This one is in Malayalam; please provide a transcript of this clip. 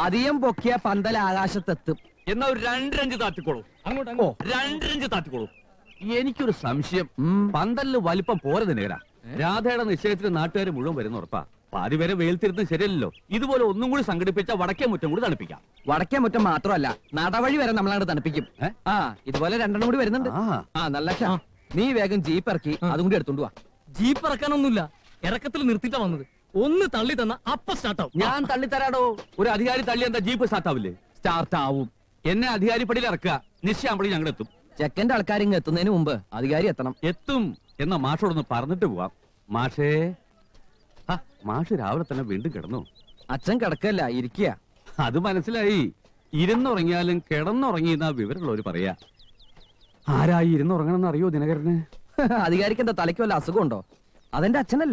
അധികം പൊക്കിയ പന്തൽ ആകാശത്തെത്തും. എന്നാ ഒരു 2 ഇഞ്ച് താത്തിക്കോളൂ. അങ്ങോട്ട് 2 ഇഞ്ച് താത്തിക്കോളൂ. എനിക്കൊരു സംശയം, പന്തലിന് വലിപ്പം പോരത് നേരാ. രാധയുടെ നിശ്ചയത്തിന് നാട്ടുകാർ മുഴുവൻ വരുന്ന ഉറപ്പാ. പാതി വരെ വെയിൽത്തിരുന്ന് ശരിയല്ലല്ലോ. ഇതുപോലെ ഒന്നും കൂടി സംഘടിപ്പിച്ച വടക്കേ മുറ്റം കൂടി തണുപ്പിക്കാം. വടക്കേ മുറ്റം മാത്രമല്ല, നടവഴി വരെ നമ്മളങ്ങോട്ട് തണുപ്പിക്കും. ഇതുപോലെ 2 കൂടി വരുന്നുണ്ട്. നല്ല നീ വേഗം ജീപ്പ് ഇറക്കി അതും കൂടി എടുത്തോണ്ട് വാ. ജീപ്പ് ഇറക്കാനൊന്നുമില്ല, ഇറക്കത്തിൽ നിർത്തിട്ടാ വന്നത്. ഒന്ന് തള്ളി തന്ന അപ്പ സ്റ്റാർട്ടാവും. ഞാൻ തള്ളിത്തരാടോ. ഒരു അധികാരി തള്ളി എന്താ ജീപ്പ് സ്റ്റാർട്ടാവില്ലേ? സ്റ്റാർട്ട് ആവും. എന്നെ അധികാരിപ്പടിയിൽ ഇറക്കുക. നിശ്ചയാമ്പളി ഞങ്ങൾ എത്തും. ചെക്കന്റെ ആൾക്കാർ ഇങ്ങ് എത്തുന്നതിന് മുമ്പ് അധികാരി എത്തണം. എത്തും എന്ന മാഷോടൊന്ന് പറഞ്ഞിട്ട് പോവാം. മാഷേ, മാഷ് രാവിലെ തന്നെ വീണ്ടും കിടന്നു. അച്ഛൻ കിടക്കല്ല, ഇരിക്കുക. അത് മനസ്സിലായി. ഇരുന്നുറങ്ങിയാലും കിടന്നുറങ്ങിയെന്നാ വിവരമുള്ളവര് പറയാ. ആരായി ഇരുന്നുറങ്ങണമെന്ന് അറിയോ ദിനകരന്? അധികാരിക്ക് എന്താ തലയ്ക്ക് വല്ല അസുഖമുണ്ടോ? അതെന്റെ അച്ഛനല്ലേ.